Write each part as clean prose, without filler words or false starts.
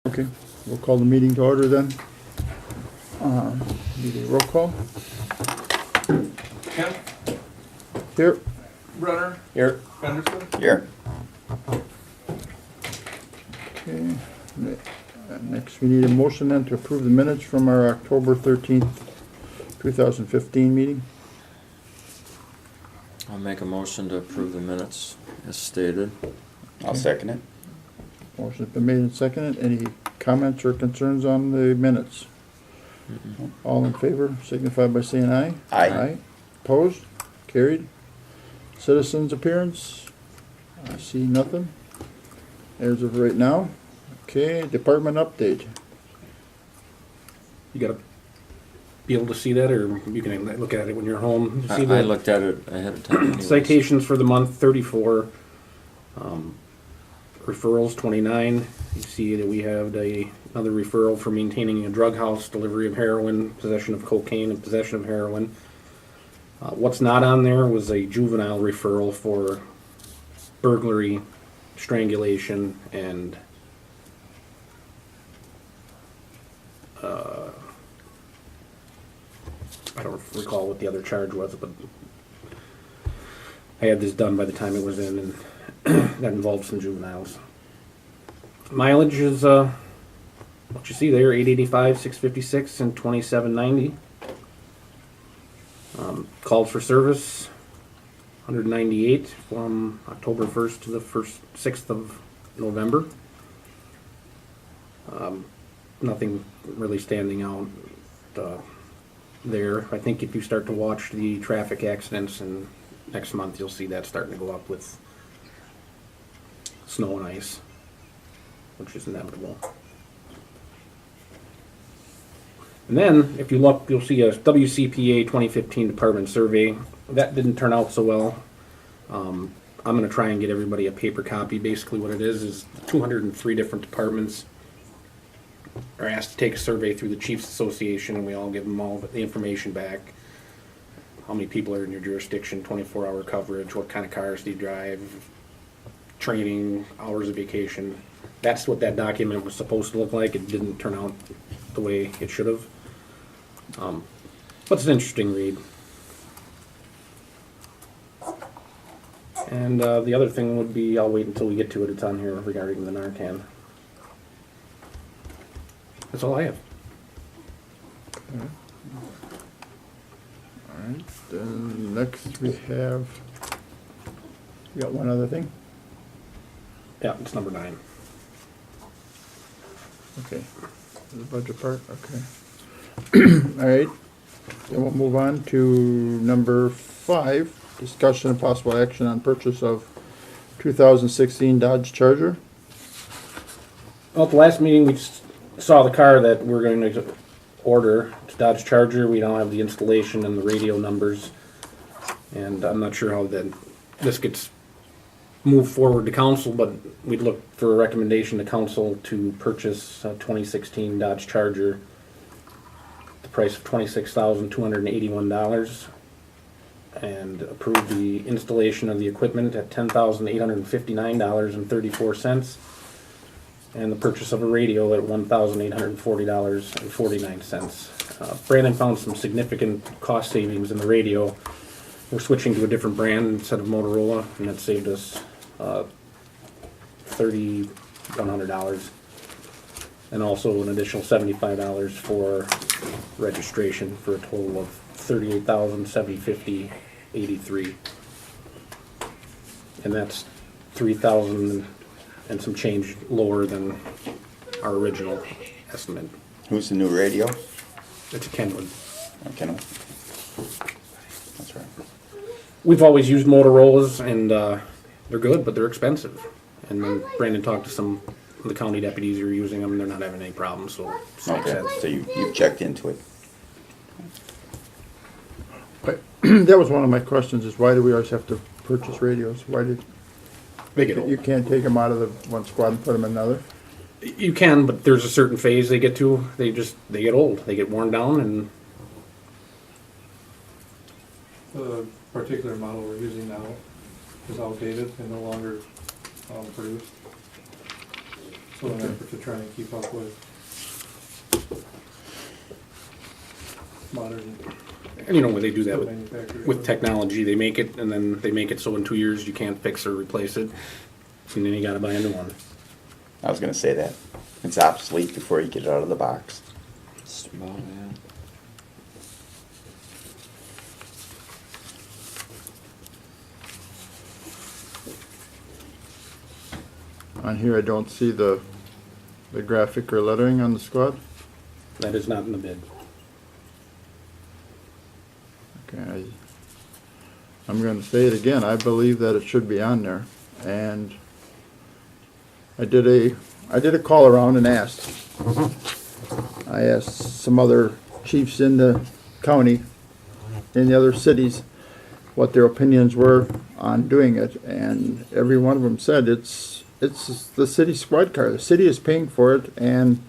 Okay, we'll call the meeting to order then. Need a roll call. Kemp, Here. Brunner, Here. Henderson. Here. Okay. Next, we need a motion then to approve the minutes from our October 13th, 2015 meeting. I'll make a motion to approve the minutes as stated. I'll second it. Motion's been made and seconded. Any comments or concerns on the minutes? All in favor, signify by saying aye. Aye. Opposed? Carried. Citizens' appearance? I see nothing. As of right now. Okay, department update. You gotta be able to see that, or you can look at it when you're home. See I the looked at it ahead of time anyways. citations for the month, 34. Referrals, 29. You see that we have another referral for maintaining a drug house, delivery of heroin, possession of cocaine, and possession of heroin. What's not on there was a juvenile referral for burglary, strangulation, and I don't recall what the other charge was, but I had this done by the time it was in, and that involved some juveniles. Mileage is what you see there, 885, 656, and 2790. Calls for service, 198 from October 1st to the 6th of November. Nothing really standing out there. I think if you start to watch the traffic accidents and next month, you'll see that starting to go up with snow and ice, which is inevitable. And then, if you look, you'll see a WCPA 2015 department survey. That didn't turn out so well. I'm going to try and get everybody a paper copy. Basically what it is 203 different departments are asked to take a survey through the Chiefs Association, and we all give them all the information back. How many people are in your jurisdiction, 24-hour coverage, what kind of cars do you drive, training, hours of vacation. That's what that document was supposed to look like. It didn't turn out the way it should have. But it's an interesting read. And the other thing would be, I'll wait until we get to it, it's on here regarding the Narcan. That's all I have. Alright, then next we have, we got one other thing. Yeah, it's number 9. Okay, the budget part, okay. Alright, then we'll move on to number 5, discussion and possible action on purchase of 2016 Dodge Charger. Well, at the last meeting, we just saw the car that we're going to order. It's Dodge Charger. We don't have the installation and the radio numbers, and I'm not sure how this gets moved forward to council, but we'd look for a recommendation to council to purchase a 2016 Dodge Charger, the price of $26,281, and approve the installation of the equipment at $10,859.34, and the purchase of a radio at $1,840.49. Brandon found some significant cost savings in the radio. We're switching to a different brand instead of Motorola, and that saved us $3,100, and also an additional $75 for registration, for a total of $38,750.83. And that's $3,000 and some change lower than our original estimate. Who's the new radio? It's a Kenwood. Okay, no. That's right. We've always used Motorola's, and they're good, but they're expensive. And then Brandon talked to some of the county deputies who are using them, and they're not having any problems, so it makes Okay, sense. so you've checked into it. But that was one of my questions, is why do we always have to purchase radios? Why did, They get you old. can't take them out of the one squad and put them in another? You can, but there's a certain phase they get to. They get old. They get worn down, and The particular model we're using now is outdated and no longer produced. So an effort to try and keep up with modern And you know, when they do that with manufacturing. technology, they make it, and then they make it so in 2 years you can't fix or replace it, and then you gotta buy a new one. I was gonna say that. It's obsolete before you get it out of the box. Just about, yeah. On here, I don't see the graphic or lettering on the squad. That is not in the bid. Okay, I'm gonna say it again, I believe that it should be on there, and I did a call around and asked. I asked some other chiefs in the county, in the other cities, what their opinions were on doing it, and every one of them said it's the city squad car, the city is paying for it, and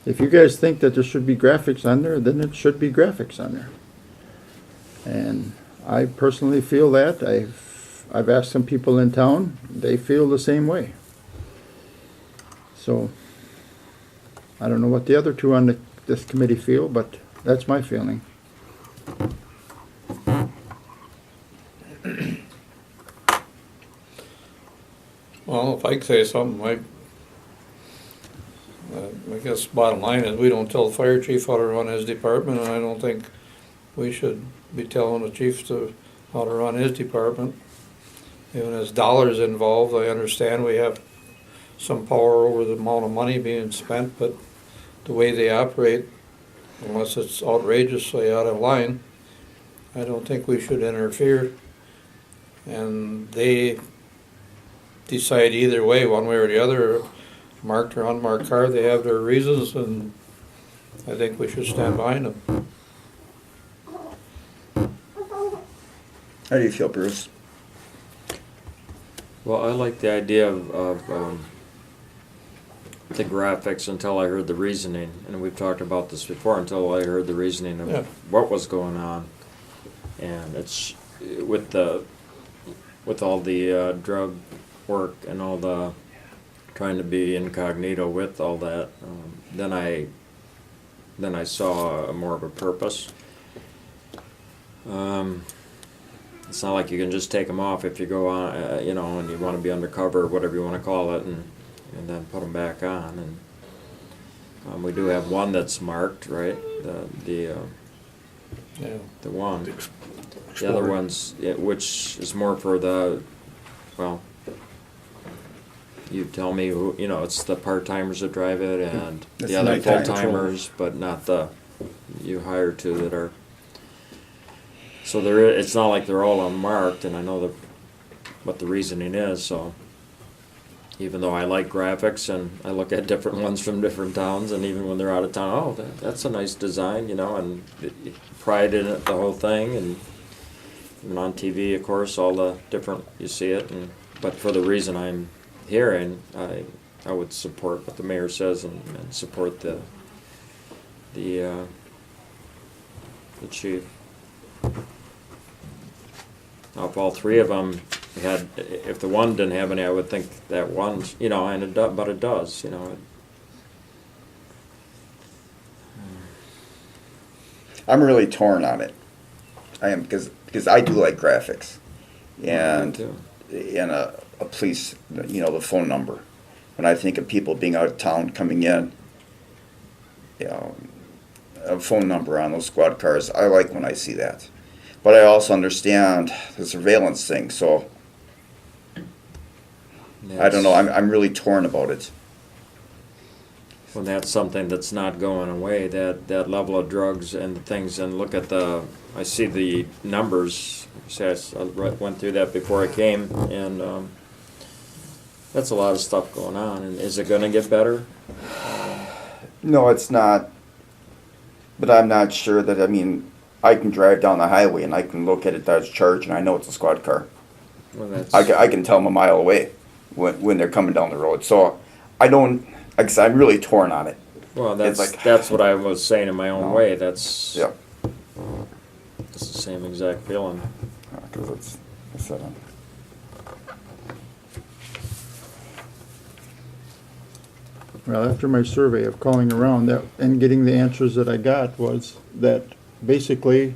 if you guys think that there should be graphics on there, then it should be graphics on there. And I personally feel that. I've asked some people in town, they feel the same way. So, I don't know what the other two on this committee feel, but that's my feeling. Well, if I could say something, I guess bottom line is we don't tell the fire chief how to run his department, and I don't think we should be telling the chief how to run his department. Even as dollars involved, I understand we have some power over the amount of money being spent, but the way they operate, unless it's outrageously out of line, I don't think we should interfere. And they decide either way, one way or the other, marked or unmarked car, they have their reasons, and I think we should stand behind them. How do you feel, Bruce? Well, I like the idea of the graphics until I heard the reasoning, and we've talked about this before, until I heard the reasoning of Yeah. what was going on. And it's with all the drug work and all the trying to be incognito with all that, then I saw more of a purpose. It's not like you can just take them off if you go on, and you want to be undercover or whatever you want to call it, and then put them back on. And we do have one that's marked, right? Yeah. The one. The other one's, which is more for the, well, you tell me who, it's the part-timers that drive it and That's the other nighttime full-timers, but not you hire two that are. So it's not like they're all unmarked, and I know what the reasoning is, so even though I like graphics and I look at different ones from different towns, and even when they're out of town, that's a nice design, and pride in it, the whole thing, and even on TV, of course, all the different, you see it, but for the reason I'm hearing, I would support what the mayor says and support the chief. Now, if all three of them had, if the one didn't have any, I would think that one, and but it does, I'm really torn on it. I am, because I do like graphics. And a police, the phone number. When I think of people being out of town coming in, a phone number on those squad cars, I like when I see that. But I also understand the surveillance thing, so I don't know, I'm really torn about it. When that's something that's not going away, that level of drugs and the things, and look at I see the numbers. I went through that before I came, and that's a lot of stuff going on. And is it going to get better? No, it's not. But I'm not sure that, I can drive down the highway and I can look at a Dodge Charge and I know it's a squad car. Well, I can tell them a mile away when they're coming down the road. So I don't, like I said, I'm really torn on it. Well, It's that's what I was saying in my own way. That's Yeah. the same exact feeling. Because I said, Well, after my survey of calling around that, and getting the answers that I got was that basically,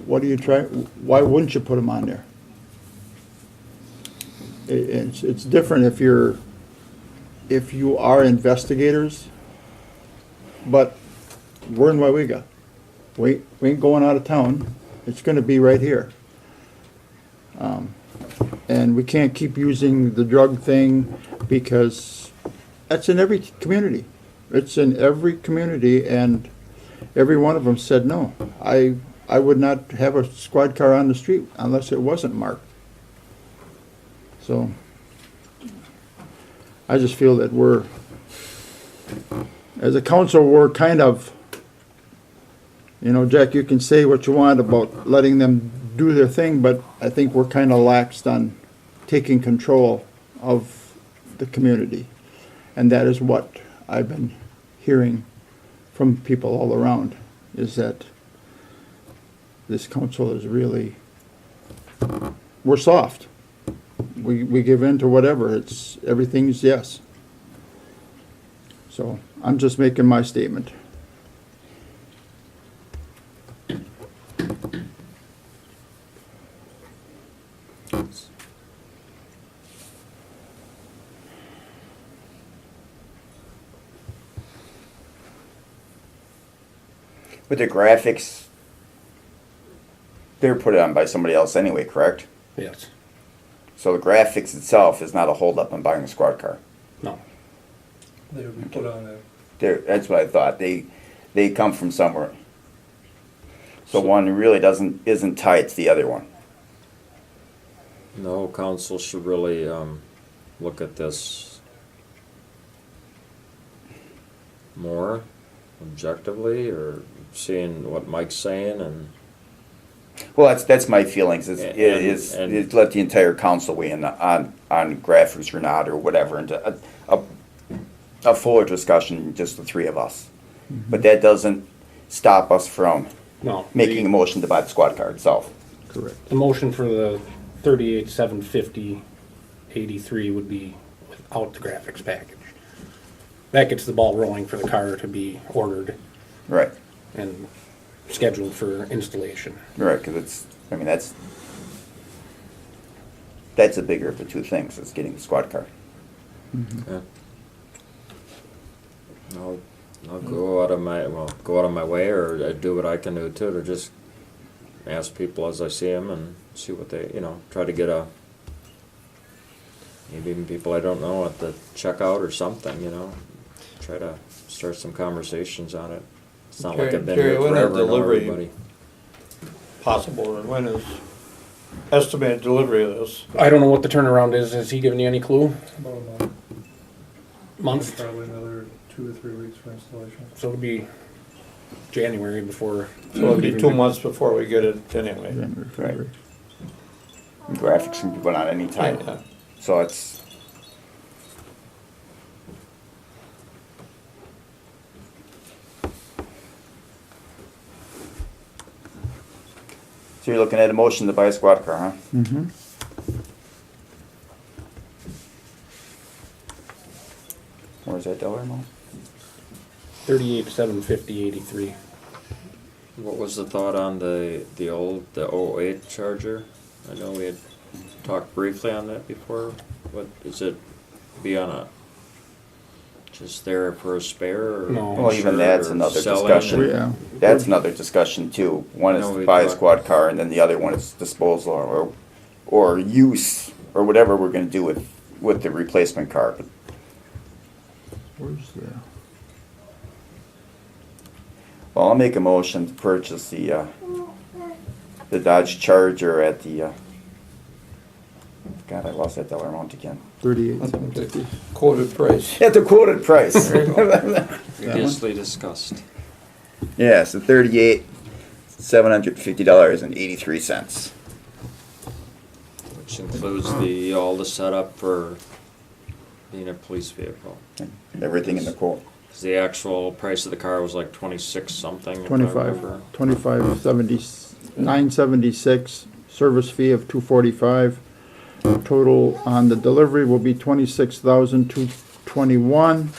what do you try, why wouldn't you put them on there? It's different if you are investigators, but we're in Weyauwega. We ain't going out of town. It's gonna be right here. And we can't keep using the drug thing because that's in every community. It's in every community, and every one of them said no. I would not have a squad car on the street unless it wasn't marked. So I just feel that as a council, we're kind of, Jack, you can say what you want about letting them do their thing, but I think we're kind of laxed on taking control of the community. And that is what I've been hearing from people all around, is that this council is really, we're soft. We give in to whatever, everything's yes. So I'm just making my statement. With the graphics, they're put on by somebody else anyway, correct? Yes. So the graphics itself is not a holdup on buying a squad car. No. They would be put on a, That's what I thought. They come from somewhere. So one really isn't tied to the other one. No, council should really look at this more objectively, or seeing what Mike's saying, and Well, that's my feelings. Is And- let the entire council weigh in on graphics or not or whatever, and a fuller discussion, just the three of us. But that doesn't stop us from No. making a motion to buy the squad car itself. Correct. The motion for the 38,750.83 would be without the graphics package. That gets the ball rolling for the car to be ordered Right, and scheduled for installation. right, because that's the bigger of the two things, is getting the squad car. yeah. I'll go out of my way, or do what I can do too, to just ask people as I see them and see what they, try to get maybe even people I don't know at the checkout or something, try to start some conversations on it. It's not like I've been Jerry, here when is forever, and know delivery everybody. possible, and when is estimated delivery of this? I don't know what the turnaround is. Has he given you any clue? about a month. Month? Probably another 2 or 3 weeks for installation. So it'll be January before. So it'll be 2 months before we get it anyway. January, February. And graphics can be put on any time. Yeah. So it's. So you're looking at a motion to buy a squad car, huh? Mm-hmm. Where's that dollar amount? 38,750.83. What was the thought on the 08 Charger? I know we had talked briefly on that before. What is it? Be on a just there for a spare? Or No. Well, even that's or another selling? discussion. Yeah. That's another discussion too. One is No, to we buy a talked- squad car, and then the other one is disposal or use or whatever we're gonna do with the replacement car. But Where's the? well, I'll make a motion to purchase the Dodge Charger at the. God, I lost that dollar amount again. 38,750. Quoted price. At the quoted price. Previously discussed. Yeah, so $38,750.83. Which includes all the setup for being a police vehicle. Everything in the quote. 'Cause the actual price of the car was like 26 something. if I 25, remember. 976, service fee of 245. Total on the delivery will be 26,212. 21,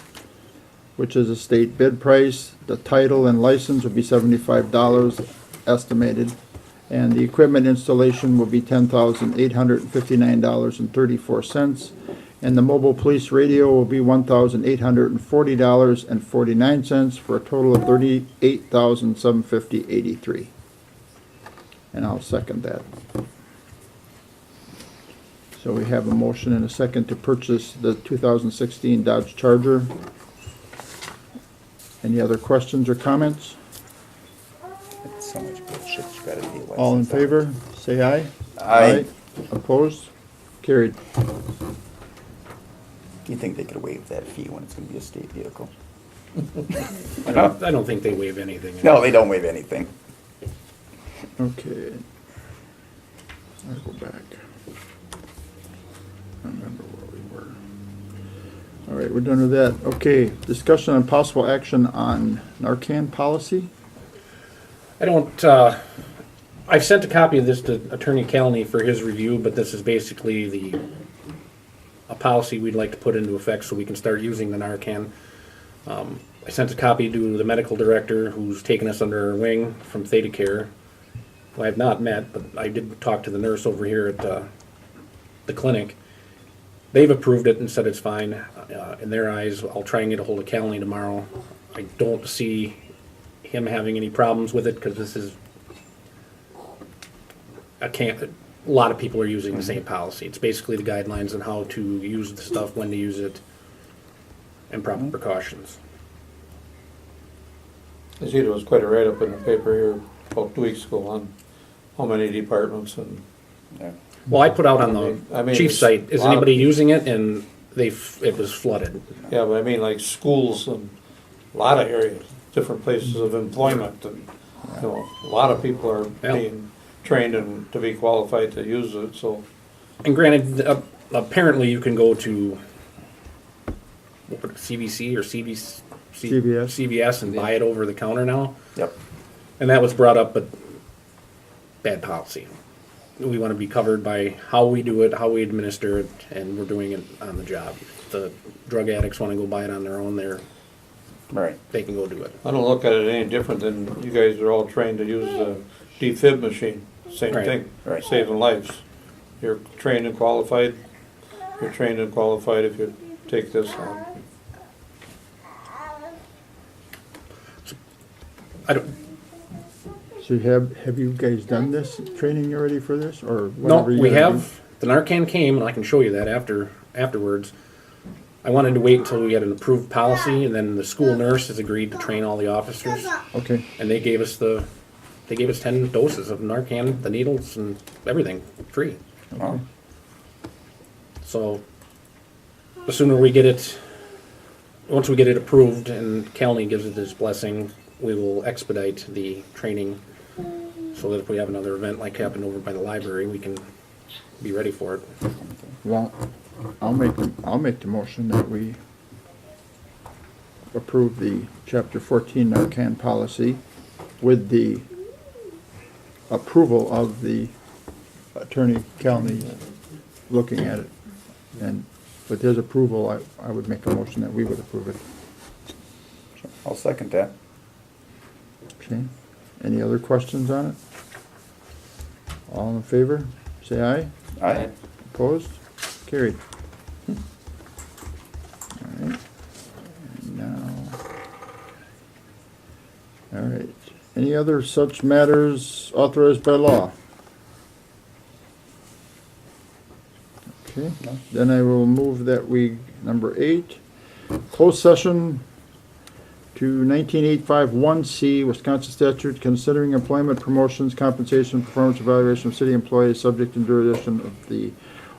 which is a state bid price. The title and license will be $75 estimated, and the equipment installation will be $10,859.34, and the mobile police radio will be $1,840.49 for a total of $38,750.83. And I'll second that. So we have a motion and a second to purchase the 2016 Dodge Charger. Any other questions or comments? It's so much bullshit, you gotta be licensed. All in favor, say aye. Aye. Opposed? Carried. You think they could waive that fee when it's gonna be a state vehicle? I don't think they waive anything. No, they don't waive anything. Okay. I'll go back. I remember where we were. All right, we're done with that. Okay, discussion on possible action on Narcan policy. I've sent a copy of this to Attorney Calney for his review, but this is basically a policy we'd like to put into effect so we can start using the Narcan. I sent a copy to the medical director who's taken us under her wing from Theta Care, who I have not met, but I did talk to the nurse over here at the clinic. They've approved it and said it's fine. In their eyes, I'll try and get a hold of Calney tomorrow. I don't see him having any problems with it because this is a lot of people are using the same policy. It's basically the guidelines on how to use the stuff, when to use it, and proper precautions. I see there was quite a write-up in the paper here about 2 weeks ago on how many departments and. Yeah. Well, I put out on I the mean, chief it's site, is a lot of anybody people. using it? And it was flooded. Yeah, but I mean, like schools and a lot of areas, different places of employment, and, you know, a lot of people are Yeah. being trained and to be qualified to use it, so. And granted, apparently you can go to CVC or CVS. CVS and buy it over the counter now. Yep. And that was brought up, but bad policy. We want to be covered by how we do it, how we administer it, and we're doing it on the job. If the drug addicts want to go buy it on their own, Right. they can go do it. I don't look at it any different than you guys are all trained to use the defib machine, same Right. thing, Right. saving lives. You're trained and qualified, if you take this on. I don't. So have you guys done this training already for this, or No, whatever? we have. The Narcan came, and I can show you that afterwards. I wanted to wait until we had an approved policy, and then the school nurse has agreed to train all the officers, Okay, and they gave us 10 doses of Narcan, the needles and everything, free. Oh, So the sooner we get it, once we get it approved and Calney gives it his blessing, we will expedite the training so that if we have another event like happened over by the library, we can be ready for it. well, I'll make the motion that we approve the Chapter 14 Narcan policy with the approval of the Attorney Calney looking at it. And with his approval, I would make a motion that we would approve it. I'll second that. Okay, any other questions on it? All in favor, say aye. Aye. Opposed? Carried. All right. And now, all right. Any other such matters authorized by law? Okay, then I will move that we, number 8, closed session to 19851C Wisconsin statute considering employment, promotions, compensation, performance evaluation of city employees subject and jurisdiction of the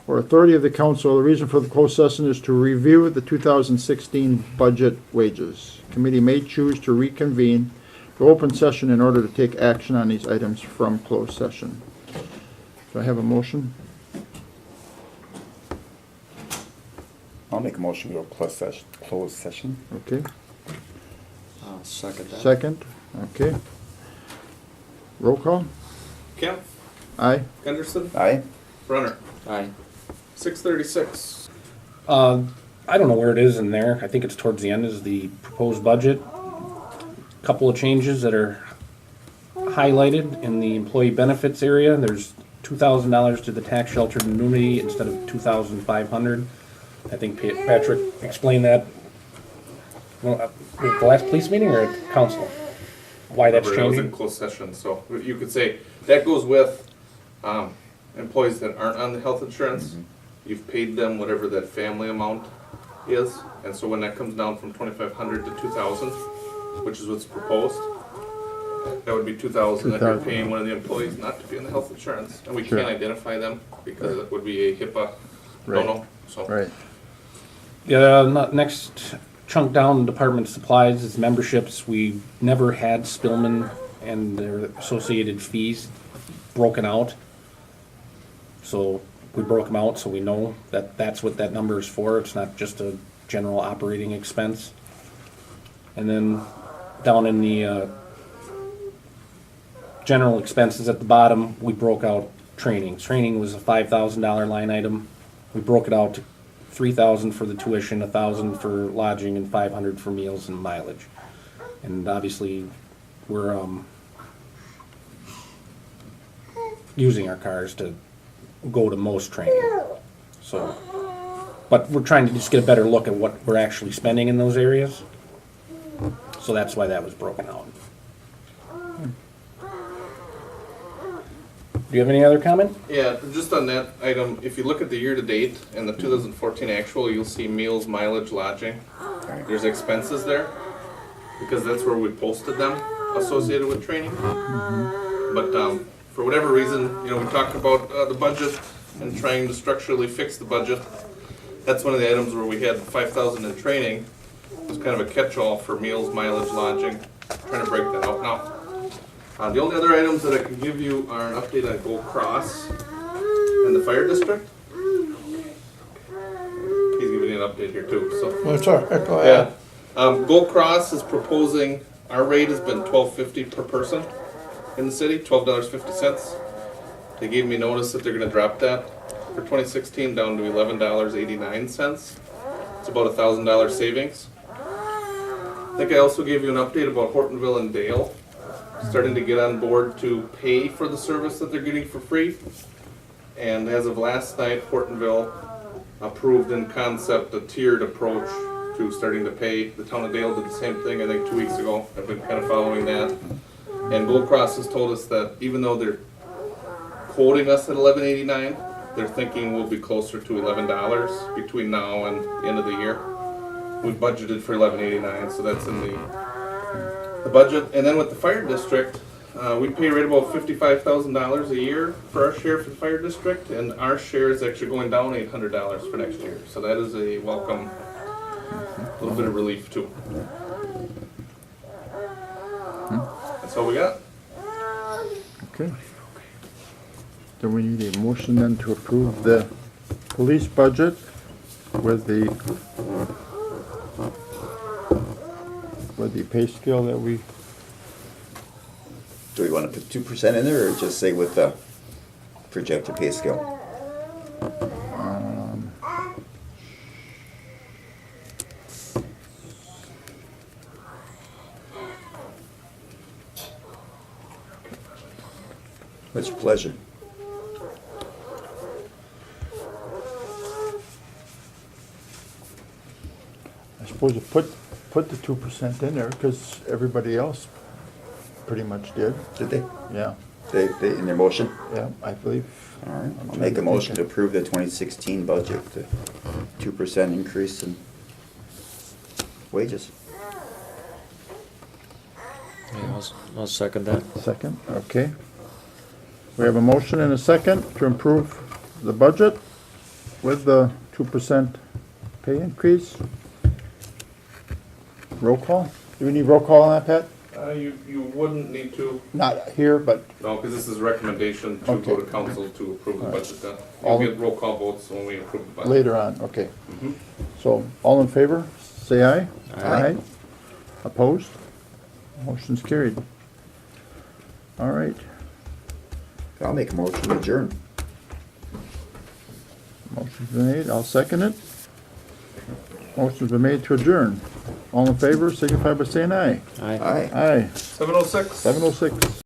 or authority of the council. The reason for the closed session is to review the 2016 budget wages. Committee may choose to reconvene the open session in order to take action on these items from closed session. Do I have a motion? I'll make a motion to go closed session. Okay. I'll second that. Second, okay. Roll call? Kemp, Aye. Henderson, Aye. Brunner. Aye. 6:36. I don't know where it is in there. I think it's towards the end is the proposed budget. Couple of changes that are highlighted in the employee benefits area. There's $2,000 to the tax sheltered annuity instead of $2,500. I think Patrick explained that well, at the last police meeting or at council. Why that's Remember, it was in changing? closed session, so you could say, that goes with, employees that aren't on the health insurance. You've paid them whatever that family amount is, and so when that comes down from 2,500 to 2,000, which is what's proposed, that would be 2,000 that you're 2,000. paying one of the employees not to be in the health insurance, and we Sure. can't identify them because it would be a HIPAA Right. no-no, so. Right. Yeah, next chunk down, department supplies is memberships. We never had Spillman and their associated fees broken out. So we broke them out so we know that that's what that number is for. It's not just a general operating expense. And then down in the general expenses at the bottom, we broke out training. Training was a $5,000 line item. We broke it out to $3,000 for the tuition, $1,000 for lodging, and $500 for meals and mileage. And obviously, we're using our cars to go to most training. So, but we're trying to just get a better look at what we're actually spending in those areas. So that's why that was broken out. Do you have any other comment? Yeah, just on that item, if you look at the year-to-date and the 2014 actual, you'll see meals, mileage, lodging. There's expenses there, because that's where we posted them associated with training. But for whatever reason, we talked about the budget and trying to structurally fix the budget. That's one of the items where we had 5,000 in training. It was kind of a catch-all for meals, mileage, lodging, trying to break that out now. The only other items that I can give you are an update on Gold Cross and the fire district. He's giving you an update here too, so. Well, sorry, go Yeah. ahead. Gold Cross is proposing, our rate has been $12.50 per person in the city, $12.50. They gave me notice that they're gonna drop that for 2016 down to $11.89. It's about $1,000 savings. I think I also gave you an update about Hortonville and Dale, starting to get on board to pay for the service that they're getting for free. And as of last night, Hortonville approved in concept a tiered approach to starting to pay. The town of Dale did the same thing, I think 2 weeks ago. I've been kind of following that. And Gold Cross has told us that even though they're quoting us at $11.89, they're thinking we'll be closer to $11 between now and the end of the year. We've budgeted for $11.89, so that's in the budget. And then with the fire district, we pay right about $55,000 a year for our share for the fire district, and our share is actually going down $800 for next year. So that is a welcome, little bit of relief too. That's all we got. Okay. Do we need a motion then to approve the police budget with the pay scale that we, Do we want to put 2% in there, or just say with the projected pay scale? What's your pleasure? I suppose you put the 2% in there, because everybody else pretty much did. Did they? Yeah, They in their motion? yeah, I believe. All right, I'll make a motion to approve the 2016 budget, the 2% increase in wages. Yeah, I'll second that. Second, okay. We have a motion and a second to improve the budget with the 2% pay increase. Roll call? Do we need roll call on that, Pat? You wouldn't need to, Not here, but, no, because this is recommendation to go Okay. to council to approve the All right. budget then. All- You'll get roll call votes when we approve the budget. later on, okay. Mhm. So, all in favor, say aye. Aye. Opposed? Motion's carried. All right, I'll make a motion to adjourn. motion's been made, I'll second it. Motion's been made to adjourn. All in favor, signify by saying aye. Aye. Aye. Aye, 7:06. 7:06.